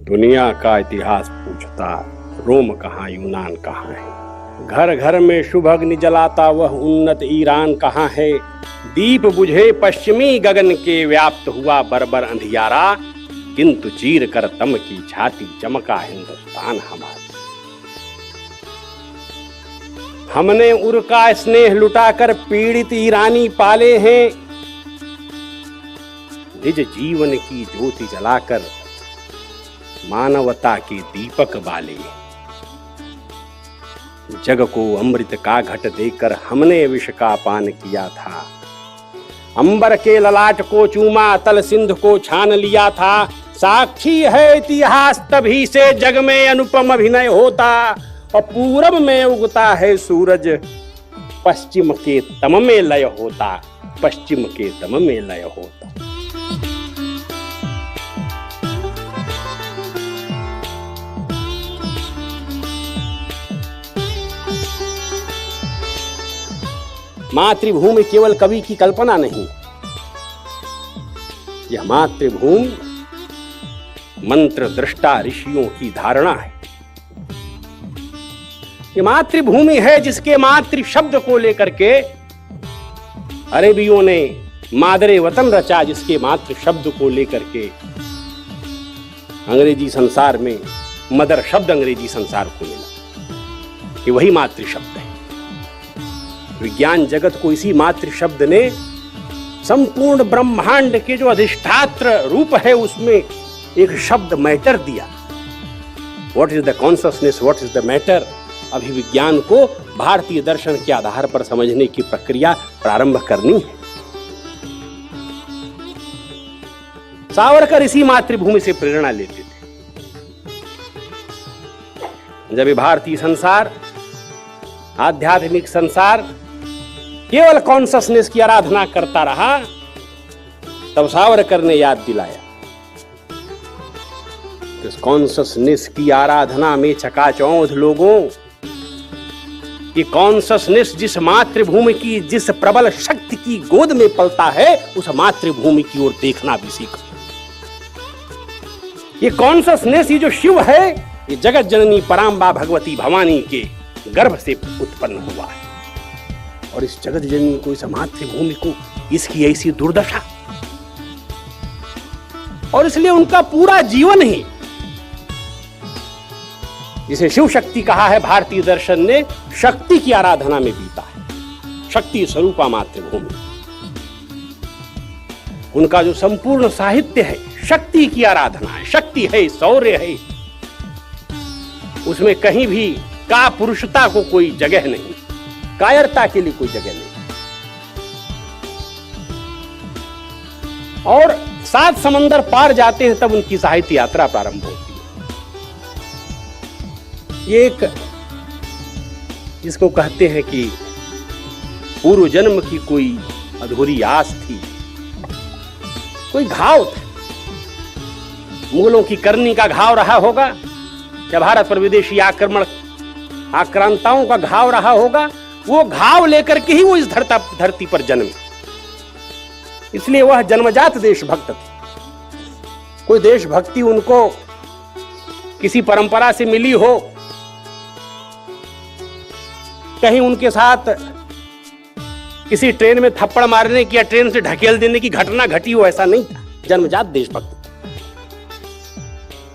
दुनिया का इतिहास पूछता, रोम कहाँ यूनान कहाँ है। घर घर में शुभ अग्नि जलाता वह उन्नत ईरान कहाँ है। दीप बुझे पश्चिमी गगन के व्याप्त हुआ बर्बर अंधियारा, किंतु चीर कर तम की छाती चमका हिंदुस्तान हमारा। हमने उनका स्नेह लुटाकर पीड़ित ईरानी पाले हैं, निज जीवन की ज्योति जलाकर मानवता के दीपक बाले। जग को अमृत का घट देकर हमने विष का पान किया था। अंबर के ललाट को चूमा, तल सिंध को छान लिया था। साक्षी है इतिहास तभी से जग में अनुपम अभिनय होता, और पूरब में उगता है सूरज, पश्चिम के तम में लय होता, पश्चिम के तम में लय होता। मातृभूमि केवल कवि की कल्पना नहीं, यह मातृभूमि मंत्र दृष्टा ऋषियों की धारणा है। ये मातृभूमि है जिसके मातृ शब्द को लेकर के अरेबियों ने मादरे वतन रचा, जिसके मातृ शब्द को लेकर के अंग्रेजी संसार में मदर शब्द अंग्रेजी संसार को मिला। ये वही मातृ शब्द है। विज्ञान जगत को इसी मातृ शब्द ने संपूर्ण ब्रह्मांड के जो अधिष्ठात्र रूप है उसमें एक शब्द मैटर दिया। What is the consciousness, what is the matter. अभी विज्ञान को भारतीय दर्शन के आधार पर समझने की प्रक्रिया प्रारंभ करनी है। सावरकर इसी मातृभूमि से प्रेरणा लेते थे। जब भारतीय संसार, आध्यात्मिक संसार केवल कॉन्शसनेस की आराधना करता रहा, तब सावरकर ने याद दिलाया इस कॉन्शसनेस की आराधना में चकाचौंध लोगों, ये कॉन्शसनेस जिस मातृभूमि की, जिस प्रबल शक्ति की गोद में पलता है, उस मातृभूमि की ओर देखना भी सीखो। ये कॉन्शसनेस, ये जो शिव है, ये जगत जननी पराम्बा भगवती भवानी के गर्भ से उत्पन्न हुआ है। और इस जगत जननी को, इस मातृभूमि को इसकी ऐसी दुर्दशा, और इसलिए उनका पूरा जीवन ही, जिसे शिव शक्ति कहा है भारतीय दर्शन ने, शक्ति की आराधना में बीता है। शक्ति स्वरूपा मातृभूमि, उनका जो संपूर्ण साहित्य है शक्ति की आराधना है। शक्ति है, शौर्य है, उसमें कहीं भी का पुरुषता को कोई जगह नहीं, कायरता के लिए कोई जगह नहीं। और 7 समंदर पार जाते हैं तब उनकी साहित्य यात्रा प्रारंभ होती है। ये एक, जिसको कहते हैं कि पूर्व जन्म की कोई अधूरी आस थी, कोई घाव था। मुगलों की करनी का घाव रहा होगा, या भारत पर विदेशी आक्रांताओं का घाव रहा होगा। वो घाव लेकर के ही वो इस धरती पर जन्मे। इसलिए वह जन्मजात देशभक्त थे। कोई देशभक्ति उनको किसी परंपरा से मिली हो, कहीं उनके साथ किसी ट्रेन में थप्पड़ मारने की या ट्रेन से ढकेल देने की घटना घटी हो, ऐसा नहीं था। जन्मजात देशभक्त।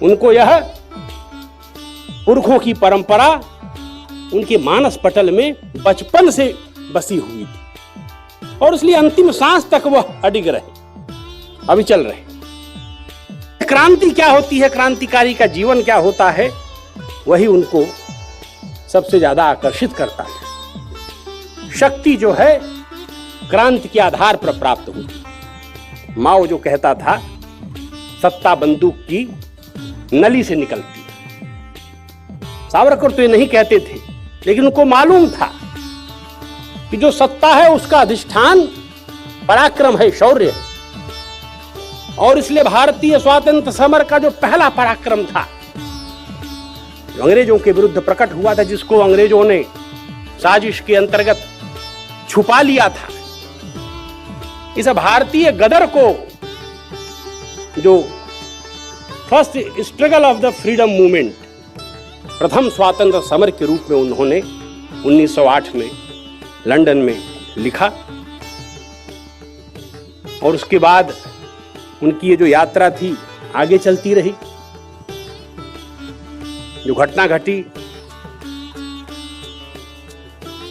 उनको यह पुरखों की परंपरा उनके मानस पटल में बचपन से बसी हुई थी, और इसलिए अंतिम सांस तक वह अडिग रहे, अभी चल रहे। क्रांति क्या होती है, क्रांतिकारी का जीवन क्या होता है, वही उनको सबसे ज्यादा आकर्षित करता है। शक्ति जो है क्रांति के आधार पर प्राप्त होती। माओ जो कहता था, सत्ता बंदूक की नली से निकलती है। सावरकर तो ये नहीं कहते थे, लेकिन उनको मालूम था कि जो सत्ता है उसका अधिष्ठान पराक्रम है, शौर्य है। और इसलिए भारतीय स्वातंत्र समर का जो पहला पराक्रम था, जो अंग्रेजों के विरुद्ध प्रकट हुआ था, जिसको अंग्रेजों ने साजिश के अंतर्गत छुपा लिया था, इस भारतीय गदर को जो first struggle of the freedom movement, प्रथम स्वातंत्र समर के रूप में उन्होंने 1908 में लंदन में लिखा। और उसके बाद उनकी ये जो यात्रा थी आगे चलती रही। जो घटना घटी,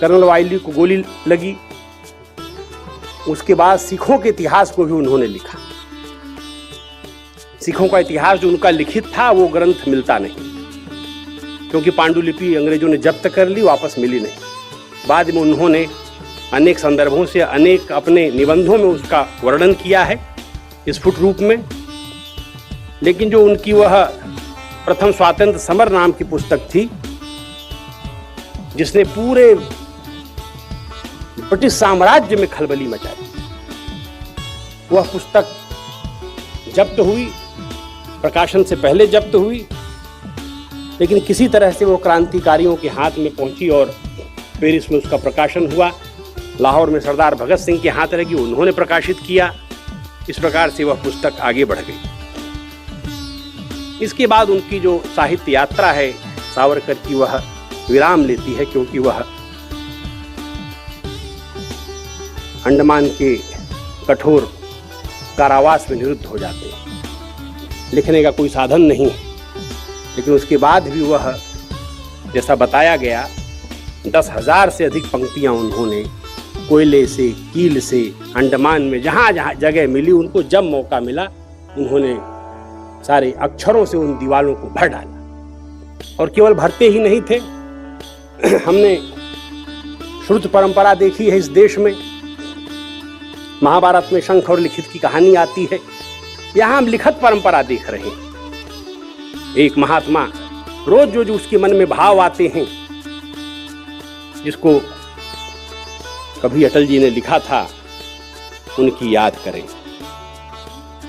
कर्नल वाइली को गोली लगी, उसके बाद सिखों के इतिहास को भी उन्होंने लिखा। सिखों का इतिहास जो उनका लिखित था वो ग्रंथ मिलता नहीं, क्योंकि पांडुलिपि अंग्रेजों ने जब्त कर ली, वापस मिली नहीं। बाद में उन्होंने अनेक संदर्भों से अनेक अपने निबंधों में उसका वर्णन किया है स्फुट रूप में। लेकिन जो उनकी वह प्रथम स्वातंत्र समर नाम की पुस्तक थी, जिसने पूरे ब्रिटिश साम्राज्य में खलबली मचाई, वह पुस्तक जब्त हुई, प्रकाशन से पहले जब्त हुई, लेकिन किसी तरह से वो क्रांतिकारियों के हाथ में पहुंची और पेरिस में उसका प्रकाशन हुआ। लाहौर में सरदार भगत सिंह के हाथ लगी, उन्होंने प्रकाशित किया। इस प्रकार से वह पुस्तक आगे बढ़ गई। इसके बाद उनकी जो साहित्य यात्रा है सावरकर की, वह विराम लेती है, क्योंकि वह अंडमान के कठोर कारावास में निरुद्ध हो जाते हैं। लिखने का कोई साधन नहीं, लेकिन उसके बाद भी वह, जैसा बताया गया, 10,000 से अधिक पंक्तियां उन्होंने कोयले से, कील से, अंडमान में जहां जहां जगह मिली, उनको जब मौका मिला उन्होंने सारे अक्षरों से उन दीवारों को भर डाला। और केवल भरते ही नहीं थे, हमने श्रुत परंपरा देखी है इस देश में। महाभारत में शंख और लिखित की कहानी आती है, यहां हम लिखत परंपरा देख रहे हैं। एक महात्मा रोज जो उसके मन में भाव आते हैं, जिसको कभी अटल जी ने लिखा था, उनकी याद करें।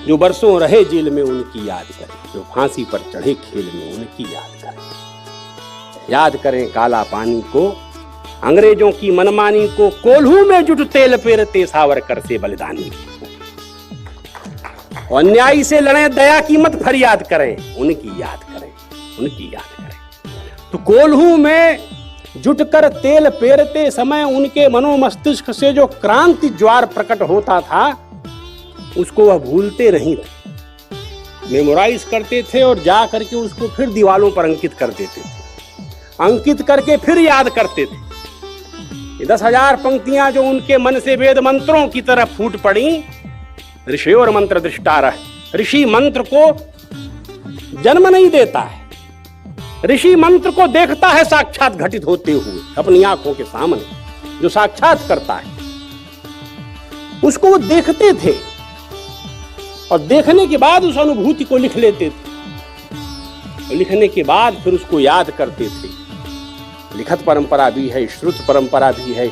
जो बरसों रहे जेल में उनकी याद करें, जो फांसी पर चढ़े खेल में उनकी याद करें। याद करें काला पानी को, अंग्रेजों की मनमानी को, कोल्हू में जुट तेल पेरते सावरकर से बलिदानी। और अन्यायी से लड़े, दया की मत फरियाद करें, उनकी याद करें, उनकी याद करें। तो कोल्हू में जुटकर तेल पेरते समय उनके मनोमस्तिष्क से जो क्रांति ज्वार प्रकट होता था, उसको वह भूलते नहीं थे, मेमोराइज करते थे और जा करके उसको फिर दीवालों पर अंकित कर देते थे, अंकित करके फिर याद करते थे। 10,000 पंक्तियां जो उनके मन से वेद मंत्रों की तरह फूट पड़ी, ऋषि और मंत्र दृष्टारः। ऋषि मंत्र को जन्म नहीं देता है, ऋषि मंत्र को देखता है साक्षात घटित होते हुए अपनी आंखों के सामने। जो साक्षात करता है उसको वो देखते थे और देखने के बाद उस अनुभूति को लिख लेते थे, लिखने के बाद फिर उसको याद करते थे। लिखत परंपरा भी है, श्रुत परंपरा भी है।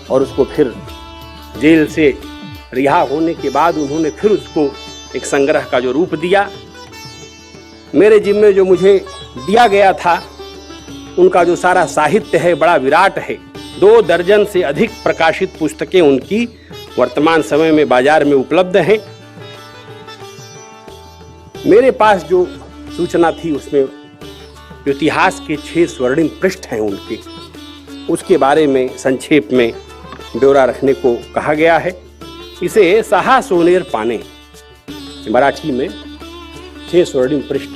और उसको फिर जेल से रिहा होने के बाद उन्होंने फिर उसको एक संग्रह का जो रूप दिया। मेरे जिम्मे जो मुझे दिया गया था, उनका जो सारा साहित्य है बड़ा विराट है। 2 दर्जन से अधिक प्रकाशित पुस्तकें उनकी वर्तमान समय में बाजार में उपलब्ध हैं। मेरे पास जो सूचना थी उसमें जो इतिहास के 6 स्वर्णिम पृष्ठ हैं उनके, उसके बारे में संक्षेप में ब्यौरा रखने को कहा गया है। इसे सहा सोनेर पाने, मराठी में 6 स्वर्णिम पृष्ठ,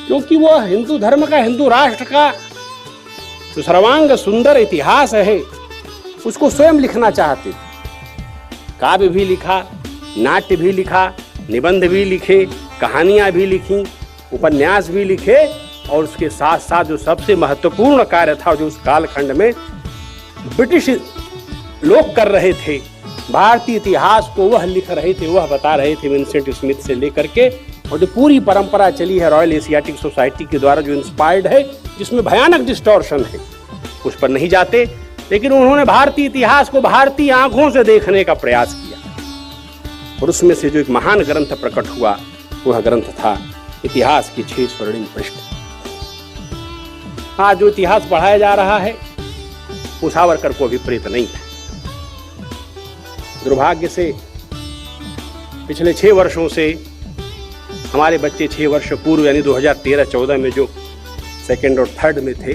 क्योंकि वह हिंदू धर्म का, हिंदू राष्ट्र का जो सर्वांग सुंदर इतिहास है उसको स्वयं लिखना चाहते थे। काव्य भी लिखा, नाट्य भी लिखा, निबंध भी लिखे, कहानियां भी लिखी, उपन्यास भी लिखे, और उसके साथ साथ जो सबसे महत्वपूर्ण कार्य था, जो उस कालखंड में ब्रिटिश लोग कर रहे थे, भारतीय इतिहास को वह लिख रहे थे, वह बता रहे थे विंसेंट स्मिथ से लेकर के। और जो पूरी परंपरा चली है रॉयल एशियाटिक सोसाइटी के द्वारा जो इंस्पायर्ड है, जिसमें भयानक डिस्टॉर्शन है, उस पर नहीं जाते, लेकिन उन्होंने भारतीय इतिहास को भारतीय आंखों से देखने का प्रयास किया। और उसमें से जो एक महान ग्रंथ प्रकट हुआ, वह ग्रंथ था इतिहास के 6 स्वर्णिम पृष्ठ। आज जो इतिहास पढ़ाया जा रहा है वो सावरकर को अभिप्रेत नहीं था। दुर्भाग्य से पिछले 6 वर्षों से हमारे बच्चे 6 वर्ष पूर्व यानी 2013-14 में जो सेकंड और थर्ड में थे,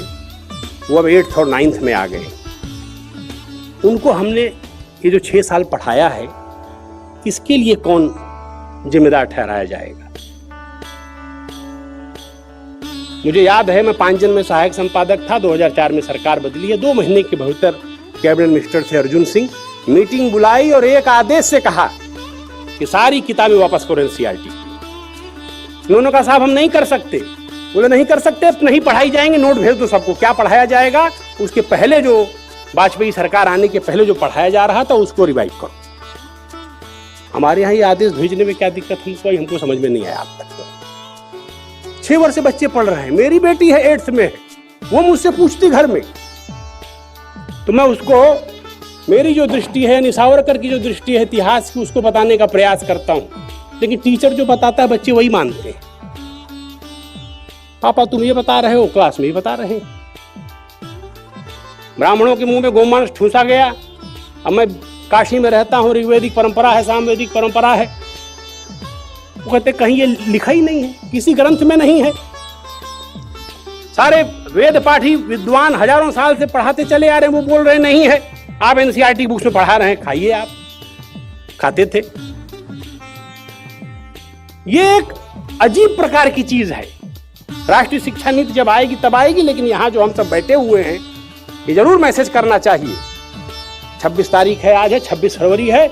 वो अब 8th और 9th में आ गए। उनको हमने ये जो 6 साल पढ़ाया है, इसके लिए कौन जिम्मेदार ठहराया जाएगा? मुझे याद है, मैं 5 दिन में सहायक संपादक था। 2004 में सरकार बदली है। 2 महीने के भीतर कैबिनेट मिनिस्टर थे अर्जुन सिंह, मीटिंग बुलाई और एक आदेश से कहा कि सारी किताबें वापस करो एनसीईआरटी। उन्होंने कहा साहब हम नहीं कर सकते। बोले नहीं कर सकते तो नहीं पढ़ाई जाएंगे, नोट भेज दो सबको। क्या पढ़ाया जाएगा? उसके पहले जो वाजपेयी सरकार आने के पहले जो पढ़ाया जा रहा था उसको रिवाइव करो। हमारे यहाँ ये आदेश भेजने में क्या दिक्कत हमको समझ में नहीं आया अब तक। 6 वर्ष से बच्चे पढ़ रहे हैं। मेरी बेटी है 8th में, वो मुझसे पूछती घर में, तो मैं उसको मेरी जो दृष्टि है, सावरकर की जो दृष्टि है इतिहास की, उसको बताने का प्रयास करता हूं। लेकिन टीचर जो बताता है बच्चे वही मानते हैं। पापा तुम ये बता रहे हो, क्लास में ही बता रहे हैं। ब्राह्मणों के मुंह में गोमांस ठूसा गया। अब मैं काशी में रहता हूं, ऋग्वेदिक परंपरा है, सामवेदिक परंपरा है। वो कहते कहीं ये लिखा ही नहीं है, किसी ग्रंथ में नहीं है। सारे वेद पाठी विद्वान हजारों साल से पढ़ाते चले आ रहे हैं, वो बोल रहे नहीं है। आप एनसीईआरटी बुक्स में पढ़ा रहे हैं, खाइए। आप खाते थे। ये एक अजीब प्रकार की चीज है। राष्ट्रीय शिक्षा नीति जब आएगी तब आएगी, लेकिन यहां जो हम सब बैठे हुए हैं, ये जरूर मैसेज करना चाहिए। 26 तारीख है, आज है 26 फरवरी है,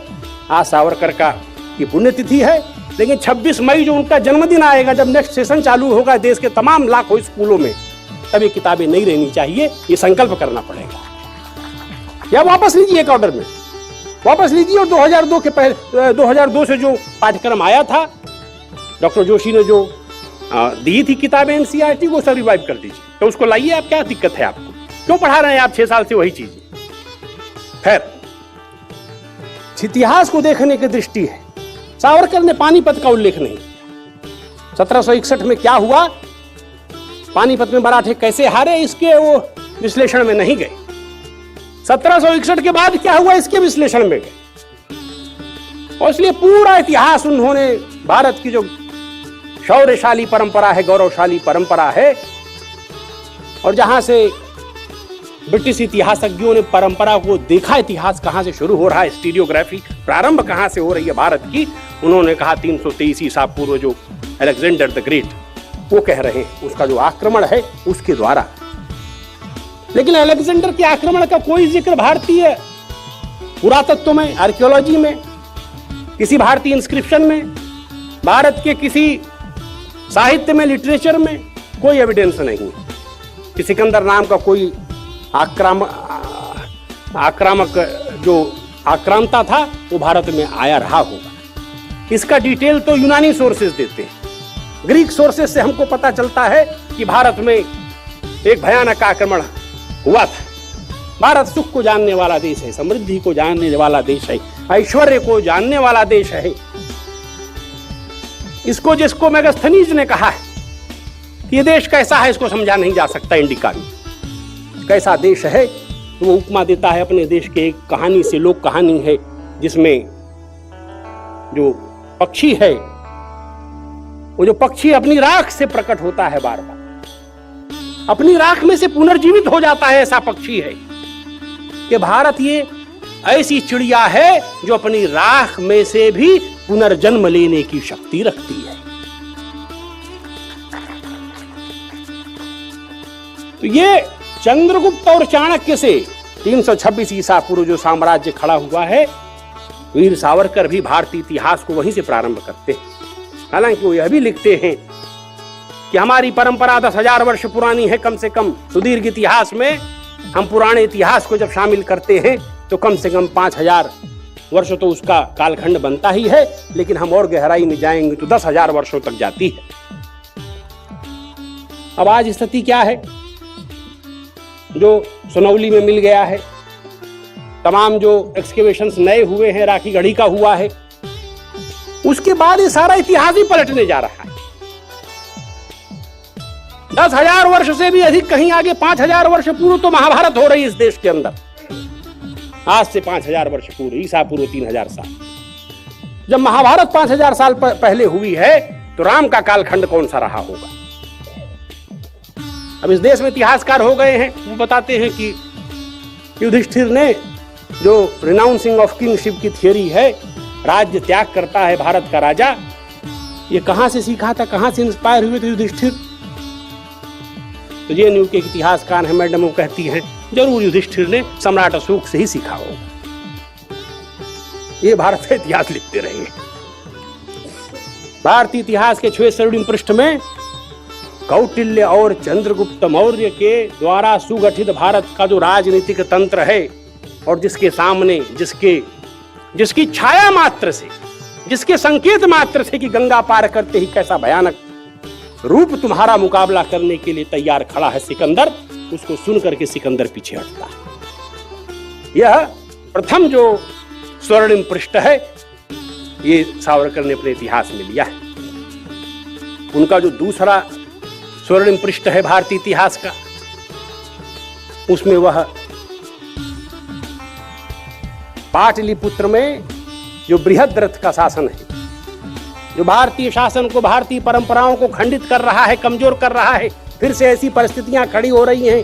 आज सावरकर का की पुण्यतिथि है। लेकिन 26 मई जो उनका जन्मदिन आएगा, जब नेक्स्ट सेशन चालू होगा देश के तमाम लाखों स्कूलों में, तब ये किताबें नहीं रहनी चाहिए। ये संकल्प करना पड़ेगा। या वापस लीजिए एक ऑर्डर में, वापस लीजिए। और 2002 के पहले 2002 से जो पाठ्यक्रम आया था, डॉक्टर जोशी ने जो दी थी किताबें एनसीईआरटी, वो सब रिवाइव कर दीजिए। तो उसको लाइए। आप क्या दिक्कत है आपको? क्यों पढ़ा रहे हैं आप 6 साल से वही चीजें? खैर, इतिहास को देखने की दृष्टि है। सावरकर ने पानीपत का उल्लेख नहीं किया। 1761 में क्या हुआ, पानीपत में मराठे कैसे हारे, इसके वो विश्लेषण में नहीं गए। 1761 के बाद क्या हुआ, इसके विश्लेषण में गए। और इसलिए पूरा इतिहास उन्होंने, भारत की जो शौर्यशाली परंपरा है, गौरवशाली परंपरा है, और जहां से ब्रिटिश इतिहासज्ञों ने परंपरा को देखा, इतिहास कहां से शुरू हो रहा है, स्टीरियोग्राफी प्रारंभ कहां से हो रही है भारत की, उन्होंने कहा 323 ईसा पूर्व जो अलेक्जेंडर द ग्रेट वो कह रहे हैं, उसका जो आक्रमण है उसके द्वारा। लेकिन अलेक्जेंडर के आक्रमण का कोई जिक्र भारतीय पुरातत्व में, आर्कियोलॉजी में, किसी भारतीय इंस्क्रिप्शन में, भारत के किसी साहित्य में, लिटरेचर में कोई एविडेंस नहीं है कि सिकंदर नाम का कोई आक्रामक जो आक्रांता था वो भारत में आया रहा होगा। इसका डिटेल तो यूनानी सोर्सेज देते हैं। ग्रीक सोर्सेज से हमको पता चलता है कि भारत में एक भयानक आक्रमण हुआ था। भारत सुख को जानने वाला देश है, समृद्धि को जानने वाला देश है, ऐश्वर्य को जानने वाला देश है। इसको जिसको मेगास्थनीज ने कहा है कि ये देश कैसा है, इसको समझा नहीं जा सकता इंडिका में कैसा देश है, तो वो उपमा देता है अपने देश के एक कहानी से। लोक कहानी है जिसमें जो पक्षी है, वो जो पक्षी अपनी राख से प्रकट होता है, बार बार अपनी राख में से पुनर्जीवित हो जाता है। ऐसा पक्षी है कि भारत ये ऐसी चिड़िया है जो अपनी राख में से भी पुनर्जन्म लेने की शक्ति रखती है। तो ये चंद्रगुप्त और चाणक्य से 326 ईसा पूर्व जो साम्राज्य खड़ा हुआ है, वीर सावरकर भी भारतीय इतिहास को वहीं से प्रारंभ करते हैं। हालांकि वो यह भी लिखते हैं कि हमारी परंपरा 10,000 वर्ष पुरानी है कम से कम। सुदीर्घ इतिहास में हम पुराने इतिहास को जब शामिल करते हैं तो कम से कम 5,000 वर्ष तो उसका कालखंड बनता ही है, लेकिन हम और गहराई में जाएंगे तो 10,000 वर्षों तक जाती है। अब आज स्थिति क्या है, जो सुनौली में मिल गया है, तमाम जो एक्सकेवेशंस नए हुए हैं, राखी गढ़ी का हुआ है, उसके बाद ये सारा इतिहास ही पलटने जा रहा है। 10,000 वर्ष से भी अधिक, कहीं आगे 5,000 वर्ष पूर्व तो महाभारत हो रही है इस देश के अंदर। आज से 5,000 वर्ष पूर्व, ईसा पूर्व 3,000 साल, जब महाभारत 5,000 साल पहले हुई है, तो राम का कालखंड कौन सा रहा होगा। अब इस देश में इतिहासकार हो गए हैं, वो बताते हैं कि युधिष्ठिर ने जो रिनाउंसिंग ऑफ किंगशिप की थियरी है, राज्य त्याग करता है भारत का राजा, ये कहां से सीखा था, कहां से इंस्पायर हुए थे युधिष्ठिर। तो जेएनयू के इतिहासकार हैं मैडम, वो कहती हैं जरूर युधिष्ठिर ने सम्राट अशोक से ही सीखा होगा। ये भारत का इतिहास लिखते रहे। भारतीय इतिहास के 6 स्वर्णिम पृष्ठ में कौटिल्य और चंद्रगुप्त मौर्य के द्वारा सुगठित भारत का जो राजनीतिक तंत्र है, और जिसके सामने जिसकी छाया मात्र से, जिसके संकेत मात्र से कि गंगा पार करते ही कैसा भयानक रूप तुम्हारा मुकाबला करने के लिए तैयार खड़ा है सिकंदर, उसको सुनकर के सिकंदर पीछे हटता है। यह प्रथम जो स्वर्णिम पृष्ठ है, ये सावरकर ने अपने इतिहास में लिया है। उनका जो दूसरा स्वर्णिम पृष्ठ है भारतीय इतिहास का, उसमें वह पाटलिपुत्र में जो बृहद्रथ का शासन है, जो भारतीय शासन को, भारतीय परंपराओं को खंडित कर रहा है, कमजोर कर रहा है। फिर से ऐसी परिस्थितियां खड़ी हो रही हैं,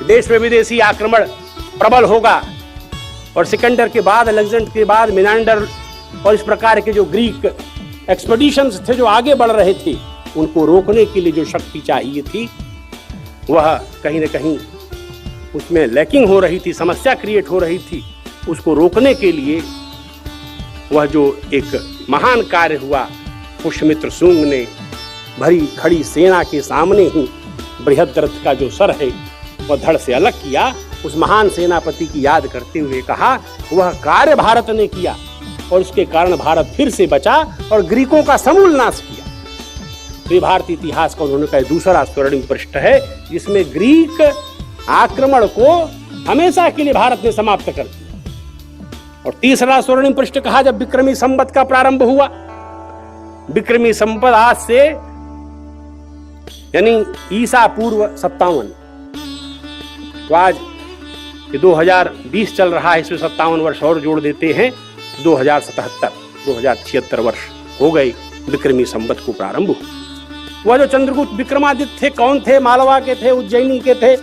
देश में विदेशी आक्रमण प्रबल होगा, और सिकंदर के बाद, अलेक्जेंडर के बाद मिनांडर और इस प्रकार के जो ग्रीक एक्सपेडिशंस थे जो आगे बढ़ रहे थे, उनको रोकने के लिए जो शक्ति चाहिए थी, वह कहीं न कहीं उसमें लैकिंग हो रही थी, समस्या क्रिएट हो रही थी। उसको रोकने के लिए वह जो एक महान कार्य हुआ, पुष्यमित्र शुंग ने भरी खड़ी सेना के सामने ही बृहद्रथ का जो सर है वह धड़ से अलग किया। उस महान सेनापति की याद करते हुए कहा, वह कार्य भारत ने किया और उसके कारण भारत फिर से बचा और ग्रीकों का समूल नाश किया। तो ये भारतीय इतिहास का उन्होंने कहा दूसरा स्वर्णिम पृष्ठ है, जिसमें ग्रीक आक्रमण को हमेशा के लिए भारत ने समाप्त कर दिया। और तीसरा स्वर्णिम पृष्ठ कहा जब विक्रमी संवत का प्रारंभ हुआ। विक्रमी संवत आज से यानी ईसा पूर्व 57, तो आज 2020 चल रहा है, इसमें 57 वर्ष और जोड़ देते हैं, 2076 वर्ष हो गए विक्रमी संवत को प्रारंभ हुआ। वह जो चंद्रगुप्त विक्रमादित्य थे, कौन थे? मालवा के थे, उज्जैनी के थे,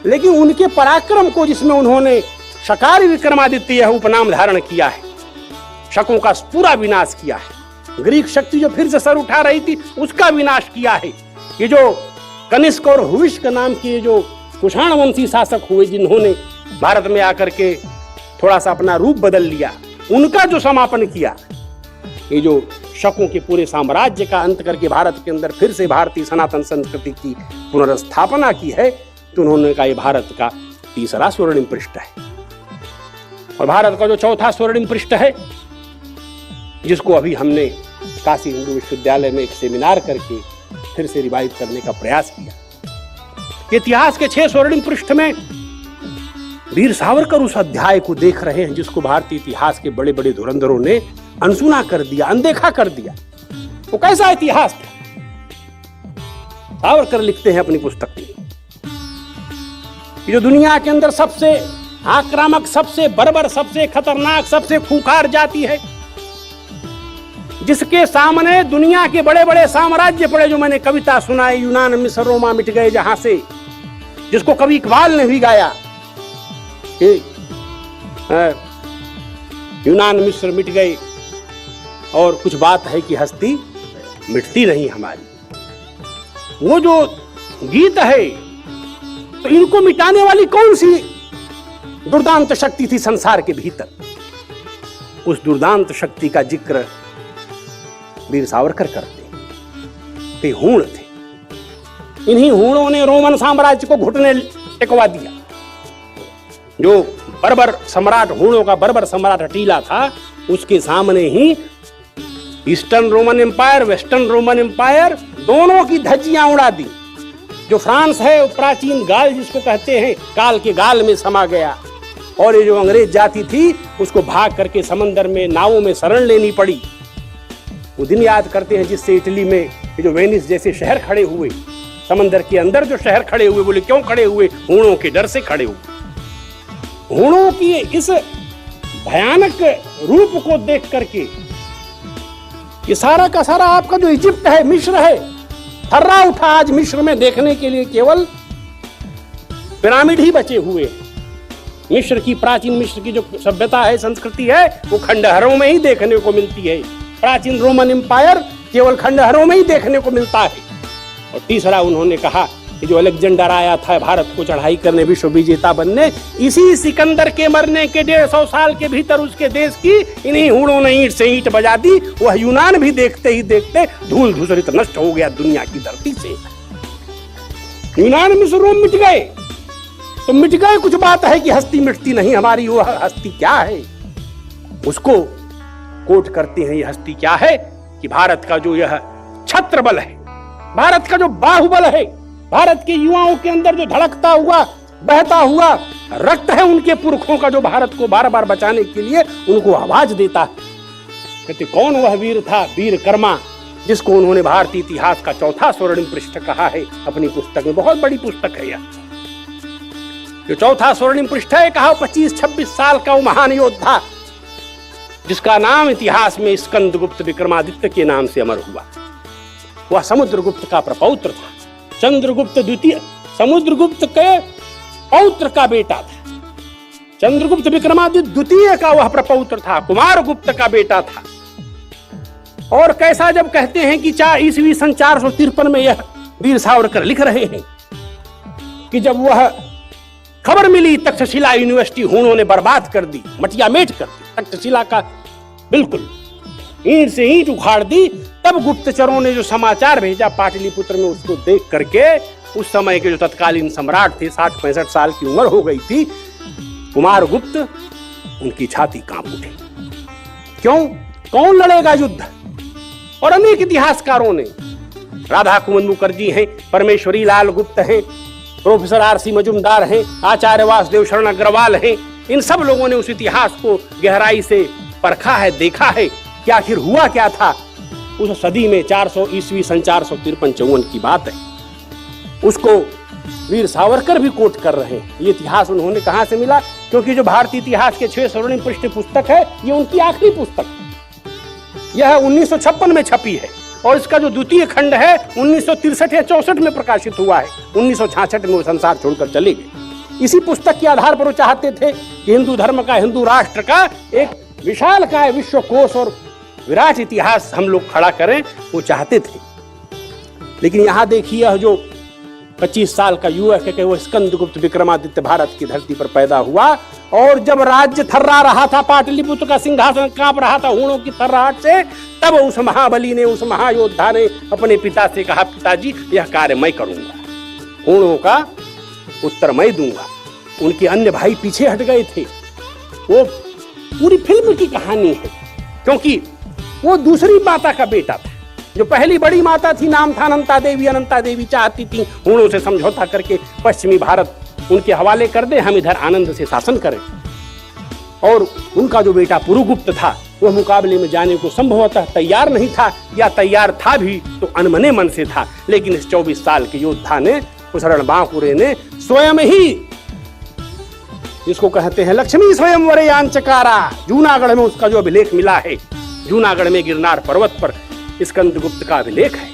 लेकिन उनके पराक्रम को जिसमें उन्होंने शकारी विक्रमादित्य यह उपनाम धारण किया है, शकों का पूरा विनाश किया है, ग्रीक शक्ति जो फिर से सर उठा रही थी उसका विनाश किया है। ये जो कनिष्क और हुविष्क नाम के जो कुषाण वंशी शासक हुए, जिन्होंने भारत में आकर के थोड़ा सा अपना रूप बदल लिया, उनका जो समापन किया, ये जो शकों के पूरे साम्राज्य का अंत करके भारत के अंदर फिर से भारतीय सनातन संस्कृति की पुनर्स्थापना की है, तो उन्होंने कहा ये भारत का तीसरा स्वर्णिम पृष्ठ है। और भारत का जो चौथा स्वर्णिम पृष्ठ है, जिसको अभी हमने काशी हिंदू विश्वविद्यालय में एक सेमिनार करके फिर से रिवाइव करने का प्रयास किया। इतिहास के 6 स्वर्णिम पृष्ठ में वीर सावरकर उस अध्याय को देख रहे हैं जिसको भारतीय इतिहास के बड़े बड़े धुरंधरों ने अनसुना कर दिया, अनदेखा कर दिया। वो कैसा इतिहास था? सावरकर लिखते हैं अपनी पुस्तक में, जो दुनिया के अंदर सबसे आक्रामक, सबसे बर्बर, सबसे खतरनाक, सबसे खूंखार जाति है, जिसके सामने दुनिया के बड़े बड़े साम्राज्य पड़े, जो मैंने कविता सुनाई, यूनान मिस्र रोमा मिट गए जहां से, जिसको कभी इकबाल ने भी गाया, यूनान मिस्र मिट गए और कुछ बात है कि हस्ती मिटती नहीं हमारी। वो जो गीत है, तो इनको मिटाने वाली कौन सी दुर्दांत शक्ति थी संसार के भीतर? उस दुर्दांत शक्ति का जिक्र वीर सावरकर करते हूण थे। इन्हीं हूणों ने रोमन साम्राज्य को घुटने टेकवा दिया। जो बर्बर सम्राट, हूणों का बर्बर सम्राट अटीला था, उसके सामने ही eastern Roman empire, western Roman empire, दोनों की धज्जियां उड़ा दी। जो फ्रांस है, वो प्राचीन गाल जिसको कहते हैं, काल के गाल में समा गया। और ये जो अंग्रेज जाति थी, उसको भाग करके समंदर में नावों में शरण लेनी पड़ी। वो दिन याद करते हैं जिससे इटली में ये जो वेनिस जैसे शहर खड़े हुए, समंदर के अंदर जो शहर खड़े हुए, बोले क्यों खड़े हुए? हूणों के डर से खड़े हुए। हूणों की इस भयानक रूप को देख करके ये सारा का सारा आपका जो इजिप्ट है, मिस्र है, थर्रा उठा आज मिस्र में देखने के लिए केवल पिरामिड ही बचे हुए हैं। मिस्र की, प्राचीन मिस्र की जो सभ्यता है, संस्कृति है, वो खंडहरों में ही देखने को मिलती है। प्राचीन रोमन एम्पायर केवल खंडहरों में ही देखने को मिलता है। और तीसरा उन्होंने कहा कि जो अलेक्जेंडर आया था भारत को चढ़ाई करने, विश्व विजेता बनने, इसी सिकंदर के मरने के 150 साल के भीतर उसके देश की इन्हीं हूणों ने ईंट से ईंट बजा दी। वह यूनान भी देखते ही देखते धूल धूसरित नष्ट हो गया दुनिया की धरती से। यूनान मिस्र रोम मिट गए तो मिट गए, कुछ बात है कि हस्ती मिटती नहीं हमारी। वो हस्ती क्या है, उसको कोट करते हैं। ये हस्ती क्या है कि भारत का जो यह छत्र बल है, भारत का जो बाहुबल है, भारत के युवाओं के अंदर जो धड़कता हुआ बहता हुआ रक्त है उनके पुरखों का, जो भारत को बार बार बचाने के लिए उनको आवाज देता है। कहते कौन वह वीर था, वीर कर्मा, जिसको उन्होंने भारतीय इतिहास का चौथा स्वर्णिम पृष्ठ कहा है अपनी पुस्तक में। बहुत बड़ी पुस्तक है यह, जो चौथा स्वर्णिम पृष्ठ है। कहा 25-26 साल का वो महान योद्धा, जिसका नाम इतिहास में स्कंदगुप्त विक्रमादित्य के नाम से अमर हुआ। वह समुद्रगुप्त का प्रपौत्र था, चंद्रगुप्त द्वितीय समुद्रगुप्त के पौत्र का बेटा था। चंद्रगुप्त विक्रमादित्य द्वितीय का वह प्रपौत्र था, कुमारगुप्त का बेटा था। और कैसा, जब कहते हैं कि ईस्वी सन 453 में यह वीर सावरकर लिख रहे हैं कि जब वह खबर मिली तक्षशिला यूनिवर्सिटी हूणों ने बर्बाद कर दी, मटियामेट कर दी, तक्षशिला का बिल्कुल ईंट से ईंट उखाड़ दी, तब गुप्तचरों ने जो समाचार भेजा पाटलिपुत्र में, उसको देख करके उस समय के जो तत्कालीन सम्राट थे, 60-65 साल की उम्र हो गई थी, कुमारगुप्त, उनकी छाती कांप उठी। क्यों, कौन लड़ेगा युद्ध? और अनेक इतिहासकारों ने, राधा कुमुद मुखर्जी हैं, परमेश्वरी लाल गुप्त हैं, प्रोफेसर आर.सी. मजुमदार हैं, आचार्य वासुदेव शरण अग्रवाल हैं, इन सब लोगों ने उस इतिहास को गहराई से परखा है, देखा है कि आखिर हुआ क्या था उस सदी में। 400 ईस्वी सन 453-54 की बात है। उसको वीर सावरकर भी कोट कर रहे हैं। ये इतिहास उन्होंने कहां से मिला? क्योंकि जो भारतीय इतिहास के 6 स्वर्णिम पृष्ठ पुस्तक है, ये उनकी आखिरी पुस्तक, यह 1956 में छपी है। और इसका जो द्वितीय खंड है 1963 या 64 में प्रकाशित हुआ है। 1966 में वो संसार छोड़कर चले गए। इसी पुस्तक के आधार पर वो चाहते थे कि हिंदू धर्म का, हिंदू राष्ट्र का एक विशालकाय विश्वकोश और विराट इतिहास हम लोग खड़ा करें, वो चाहते थे। लेकिन यहां देखिए, यह जो 25 साल का युवक है कि वो स्कंदगुप्त विक्रमादित्य भारत की धरती पर पैदा हुआ, और जब राज्य थर्रा रहा था, पाटलिपुत्र का सिंहासन कांप रहा था हूणों की थर्राहट से, तब उस महाबली ने, उस महायोद्धा ने अपने पिता से कहा, पिताजी यह कार्य मैं करूंगा, हूणों का उत्तर मैं दूंगा। उनके अन्य भाई पीछे हट गए थे। वो पूरी फिल्म की कहानी है, क्योंकि वो दूसरी माता का बेटा था। जो पहली बड़ी माता थी, नाम था अनंता देवी। अनंता देवी चाहती थी हूणों से समझौता करके पश्चिमी भारत उनके हवाले कर दे, हम इधर आनंद से शासन करें। और उनका जो बेटा पुरुगुप्त था, वह मुकाबले में जाने को संभवतः तैयार नहीं था, या तैयार था भी तो अनमने मन से था। लेकिन इस 24 साल के योद्धा ने, उस रणबांकुरे ने स्वयं ही, जिसको कहते हैं लक्ष्मी स्वयंवरे यांचकारा, जूनागढ़ में उसका जो अभिलेख मिला है, जूनागढ़ में गिरनार पर्वत पर स्कंदगुप्त का अभिलेख है।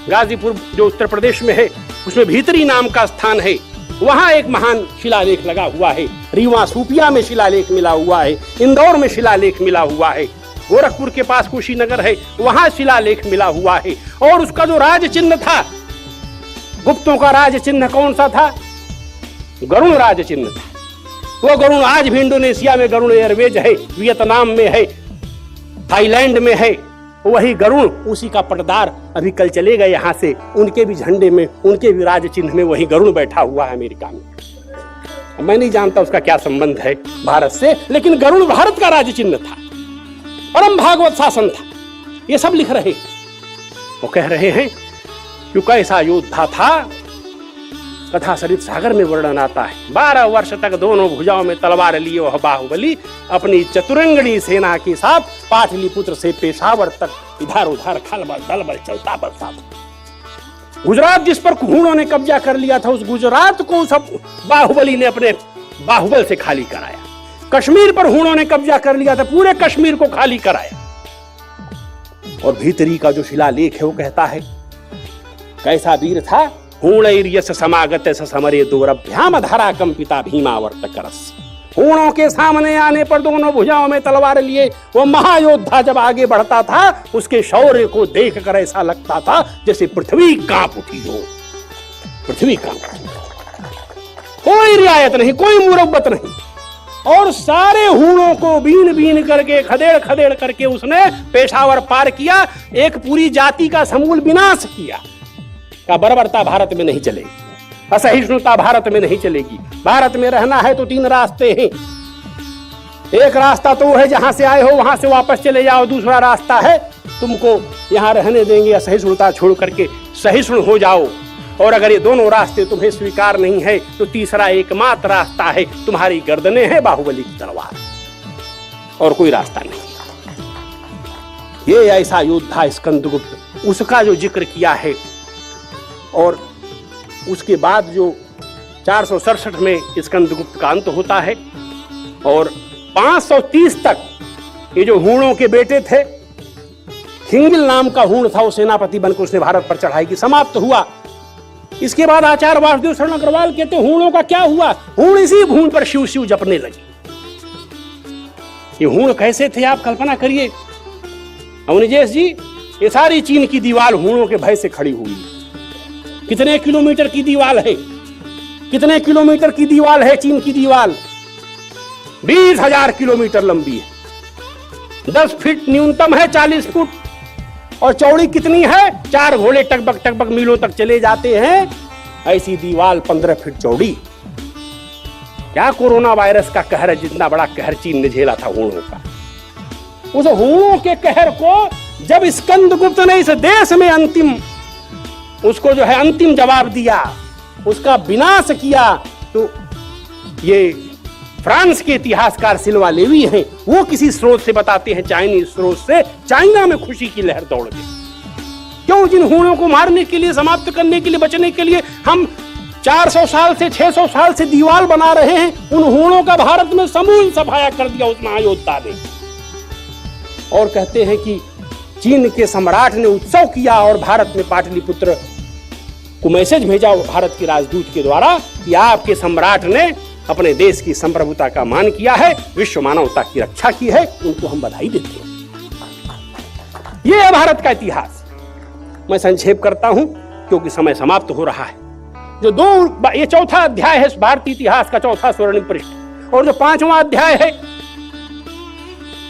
गाजीपुर जो उत्तर प्रदेश में है, उसमें भीतरी नाम का स्थान है, वहां एक महान शिलालेख लगा हुआ है। रीवा सूपिया में शिलालेख मिला हुआ है, इंदौर में शिलालेख मिला हुआ है, गोरखपुर के पास कुशीनगर है, वहां शिलालेख मिला हुआ है। और उसका जो राज चिन्ह था, गुप्तों का राज चिन्ह कौन सा था? गरुण राज चिन्ह था। वो गरुण आज भी इंडोनेशिया में गरुण एयरवेज है, वियतनाम में है, थाईलैंड में है, वही गरुण, उसी का पटदार अभी कल चले गए यहाँ से, उनके भी झंडे में, उनके भी राज चिन्ह में वही गरुण बैठा हुआ है अमेरिका में। मैं नहीं जानता उसका क्या संबंध है भारत से, लेकिन गरुण भारत का राज चिन्ह था, परम भागवत शासन था। ये सब लिख रहे, वो कह रहे हैं कि कैसा योद्धा था, कथा सरित सागर में वर्णन आता है। 12 वर्ष तक दोनों भुजाओं में तलवार लिए वह बाहुबली अपनी चतुरंगणी सेना के साथ पाटलिपुत्र से पेशावर तक इधर उधर खलबल दलबल चलता बलता था। गुजरात जिस पर हूणों ने कब्जा कर लिया था, उस गुजरात को सब बाहुबली ने अपने बाहुबल से खाली कराया। कश्मीर पर हूणों ने कब्जा कर लिया था, पूरे कश्मीर को खाली कराया। और भीतरी का जो शिलालेख है वो कहता है, कैसा वीर था हूणैर्यस समागत समरे दोरभ्याम धरा कंपिता भीमावर्त करस। हूणों के सामने आने पर दोनों भुजाओं में तलवार लिए वो महायोद्धा जब आगे बढ़ता था, उसके शौर्य को देखकर ऐसा लगता था जैसे पृथ्वी कांप उठी हो, पृथ्वी कांप उठी हो। कोई रियायत नहीं, कोई मुरब्बत नहीं, और सारे हूणों को बीन बीन करके खदेड़ खदेड़ करके उसने पेशावर पार किया, एक पूरी जाति का समूल विनाश किया। का बर्बरता भारत में नहीं चलेगी, असहिष्णुता भारत में नहीं चलेगी। भारत में रहना है तो 3 रास्ते हैं। एक रास्ता तो वो है जहां से आए हो वहां से वापस चले जाओ, दूसरा रास्ता है तुमको यहां रहने देंगे, असहिष्णुता छोड़ करके सहिष्णु हो जाओ, और अगर ये दोनों रास्ते तुम्हें स्वीकार नहीं है तो तीसरा एकमात्र रास्ता है, तुम्हारी गर्दनें हैं बाहुबली की तलवार, और कोई रास्ता नहीं। ये ऐसा योद्धा स्कंदगुप्त, उसका जो जिक्र किया है, और उसके बाद जो 467 में स्कंदगुप्त का अंत होता है, और 530 तक ये जो हूणों के बेटे थे, हिंगिल नाम का हूण था, वो सेनापति बनकर उसने भारत पर चढ़ाई की, समाप्त हुआ। इसके बाद आचार्य वासुदेव शरण अग्रवाल कहते हूणों का क्या हुआ? हूण इसी भूण पर शिव शिव जपने लगे। ये हूण कैसे थे आप कल्पना करिए अवनिजेश जी, ये सारी चीन की दीवार हूणों के भय से खड़ी हुई है। कितने किलोमीटर की दीवार है? कितने किलोमीटर की दीवार है चीन की दीवार? 20,000 किलोमीटर लंबी है, 10 फीट न्यूनतम है, 40 फुट, और चौड़ी कितनी है? 4 घोड़े टकबक टकबक मीलों तक चले जाते हैं। ऐसी दीवार 15 फीट चौड़ी। क्या कोरोना वायरस का कहर, जितना बड़ा कहर चीन ने झेला था हूणों का, उस हूणों के कहर को जब स्कंदगुप्त ने इस देश में अंतिम उसको जो है अंतिम जवाब दिया, उसका विनाश किया, तो ये फ्रांस के इतिहासकार सिल्वा लेवी हैं, वो किसी स्रोत से बताते हैं, चाइनीज स्रोत से, चाइना में खुशी की लहर दौड़ गई। क्यों? जिन हूणों को मारने के लिए, समाप्त करने के लिए, बचने के लिए हम 400 साल से 600 साल से दीवार बना रहे हैं, उन हूणों का भारत में समूल सफाया कर दिया उस महायोद्धा ने। और कहते हैं कि चीन के सम्राट ने उत्सव किया और भारत में पाटलिपुत्र को मैसेज भेजा भारत के राजदूत के द्वारा कि आपके सम्राट ने अपने देश की संप्रभुता का मान किया है, विश्व मानवता की रक्षा की है, उनको हम बधाई देते हैं। यह है भारत का इतिहास। मैं संक्षेप करता हूं क्योंकि समय समाप्त हो रहा है। ये चौथा अध्याय है भारतीय इतिहास का, चौथा स्वर्णिम पृष्ठ, और जो 5वां अध्याय है,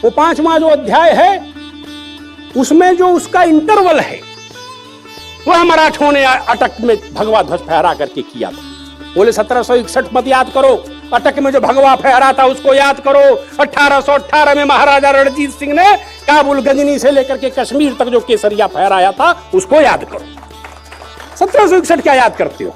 वो 5वां जो अध्याय है उसमें जो उसका इंटरवल है वह मराठों ने अटक में भगवा ध्वज फहरा करके किया था। बोले 1761 मत याद करो, अटक में जो भगवा फहरा था उसको याद करो। 1818 में महाराजा रणजीत सिंह ने काबुल गजनी से लेकर के कश्मीर तक जो केसरिया फहराया था उसको याद करो। 1761 क्या याद करते हो?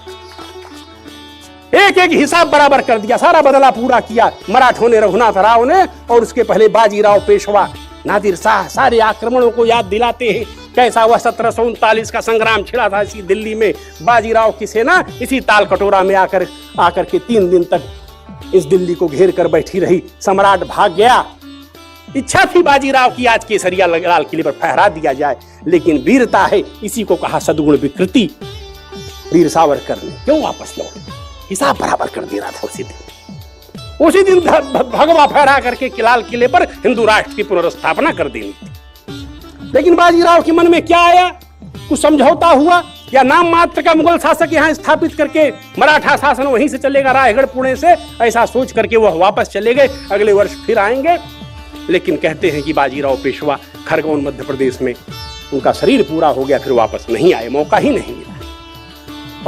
एक एक हिसाब बराबर कर दिया, सारा बदला पूरा किया मराठों ने, रघुनाथ राव ने, और उसके पहले बाजीराव पेशवा, नादिर शाह, सारे आक्रमणों को याद दिलाते हैं। कैसा वह 1739 का संग्राम छिड़ा था इसी दिल्ली में। बाजीराव की सेना इसी ताल कटोरा में आकर के 3 दिन तक इस दिल्ली को घेर कर बैठी रही। सम्राट भाग गया। इच्छा थी बाजीराव की आज केसरिया लाल किले पर फहरा दिया जाए, लेकिन वीरता है, इसी को कहा सद्गुण विकृति। वीर सावरकर ने क्यों वापस लौटे? हिसाब बराबर कर देना था उसी दिन भगवा फहरा करके लाल किले पर हिंदू राष्ट्र की पुनर्स्थापना कर देनी थी। लेकिन बाजीराव के मन में क्या आया? कुछ समझौता हुआ या नाम मात्र का मुगल शासक यहाँ स्थापित करके मराठा शासन वहीं से चलेगा, रायगढ़ पुणे से, ऐसा सोच करके वह वापस चले गए। अगले वर्ष फिर आएंगे, लेकिन कहते हैं कि बाजीराव पेशवा खरगोन मध्य प्रदेश में उनका शरीर पूरा हो गया, फिर वापस नहीं आए, मौका ही नहीं मिला।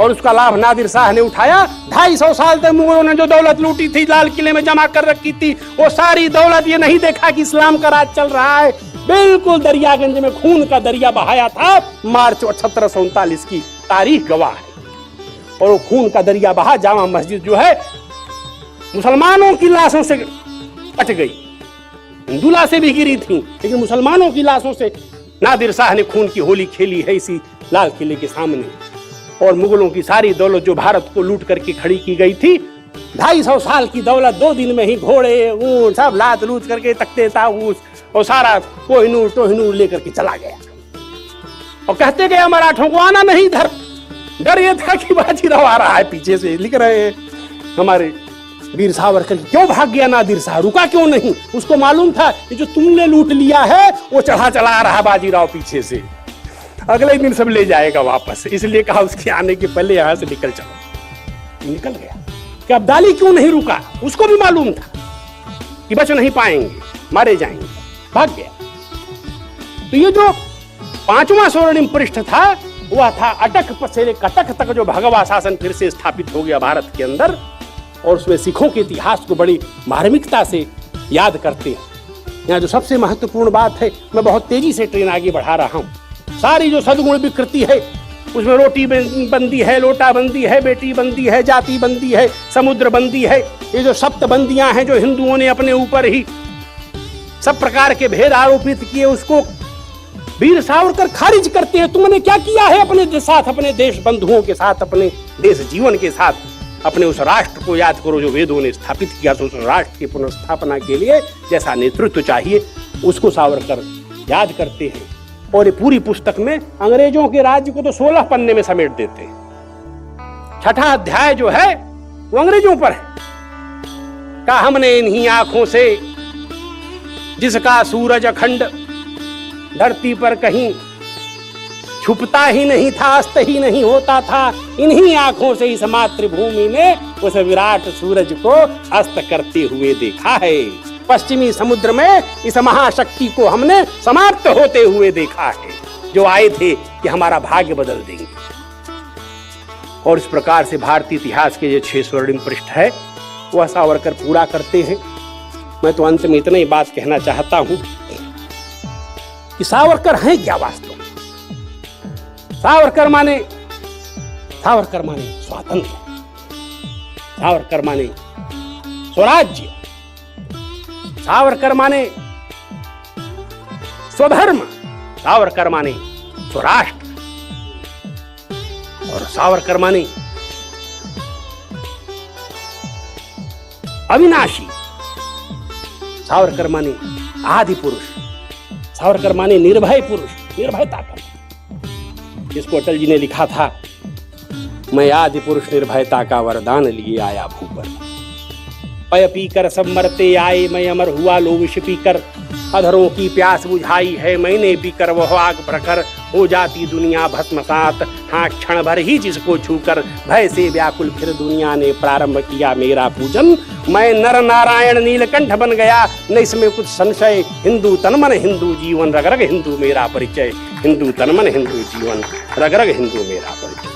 और उसका लाभ नादिर शाह ने उठाया। 250 साल तक मुगलों ने जो दौलत लूटी थी, लाल किले में जमा कर रखी थी, वो सारी दौलत, ये नहीं देखा कि इस्लाम का राज चल रहा है। बिल्कुल दरियागंज में खून का दरिया बहाया था। मार्च 1739 की तारीख गवाह है। और वो खून का दरिया बहा, जामा मस्जिद जो है मुसलमानों की लाशों से कट गई, हिंदू लाशें भी गिरी थी, लेकिन मुसलमानों की लाशों से नादिर शाह ने खून की होली खेली है इसी लाल किले के सामने। और मुगलों की सारी दौलत जो भारत को लूट करके खड़ी की गई थी, 250 साल की दौलत 2 दिन में ही घोड़े ऊंट सब लात लूट करके तख्ते ताबूत और सारा कोहिनूर टोहिनूर लेकर के चला गया। और कहते गए मराठों को आना नहीं इधर। डर ये था कि बाजीराव आ रहा है पीछे से। लिख रहे हैं हमारे वीर सावरकर, क्यों भाग गया नादिर शाह, रुका क्यों नहीं? उसको मालूम था कि जो तुमने लूट लिया है वो चढ़ा चला आ रहा बाजीराव पीछे से, अगले दिन सब ले जाएगा वापस। इसलिए कहा उसके आने के पहले यहां से निकल चलो। निकल गया कि अब्दाली क्यों नहीं रुका, उसको भी मालूम था कि बच नहीं पाएंगे, मारे जाएंगे, भाग गया। तो ये जो 5वां स्वर्णिम पृष्ठ था वह था अटक से कटक तक जो भगवा शासन फिर से स्थापित हो गया भारत के अंदर, और उसमें सिखों के इतिहास को बड़ी मार्मिकता से याद करते हैं। यहाँ जो सबसे महत्वपूर्ण बात है, मैं बहुत तेजी से ट्रेन आगे बढ़ा रहा हूँ। सारी जो सद्गुण विकृति है उसमें रोटी बंदी है, लोटा बंदी है, बेटी बंदी है, जाति बंदी है, समुद्र बंदी है। ये जो सप्त बंदियां हैं जो हिंदुओं ने अपने ऊपर ही सब प्रकार के भेद आरोपित किए, उसको वीर सावरकर खारिज करते हैं। तुमने क्या किया है अपने साथ, अपने देश बंधुओं के साथ, अपने देश जीवन के साथ? अपने उस राष्ट्र को याद करो जो वेदों ने स्थापित किया। तो उस राष्ट्र की पुनर्स्थापना के लिए जैसा नेतृत्व चाहिए उसको सावरकर याद करते हैं। और ये पूरी पुस्तक में अंग्रेजों के राज्य को तो 16 पन्ने में समेट देते हैं। 6ठा अध्याय जो है वो अंग्रेजों पर है। कहा हमने इन्हीं आंखों से जिसका सूरज अखंड धरती पर कहीं छुपता ही नहीं था, अस्त ही नहीं होता था, इन्हीं आंखों से इस मातृभूमि ने उस विराट सूरज को अस्त करते हुए देखा है। पश्चिमी समुद्र में इस महाशक्ति को हमने समाप्त होते हुए देखा है, जो आए थे कि हमारा भाग्य बदल देंगे। और इस प्रकार से भारतीय इतिहास के ये 6 स्वर्णिम पृष्ठ है वह सावरकर पूरा करते हैं। मैं तो अंत में इतना ही बात कहना चाहता हूं कि सावरकर हैं क्या वास्तव में? सावरकर माने स्वातंत्र, सावरकर माने स्वराज्य, सावरकर माने स्वधर्म, सावरकर माने स्वराष्ट्र, और सावरकर माने अविनाशी, सावरकर माने आदि पुरुष, सावरकर माने निर्भय पुरुष, निर्भयता का। जिसको अटल जी ने लिखा था, मैं आदि पुरुष निर्भयता का वरदान लिए आया भूपर, पय पीकर सब मरते आए, मैं अमर हुआ लो विष पीकर, अधरों की प्यास बुझाई है मैंने पीकर, वह आग प्रखर हो जाती दुनिया भस्मसात, हाँ क्षण भर ही जिसको छूकर भय से व्याकुल फिर दुनिया ने प्रारंभ किया मेरा पूजन, मैं नर नारायण नीलकंठ बन गया न इसमें कुछ संशय, हिंदू तनमन हिंदू जीवन रग रग हिंदू मेरा परिचय, हिंदू तनमन हिंदू जीवन रग रग हिंदू मेरा परिचय।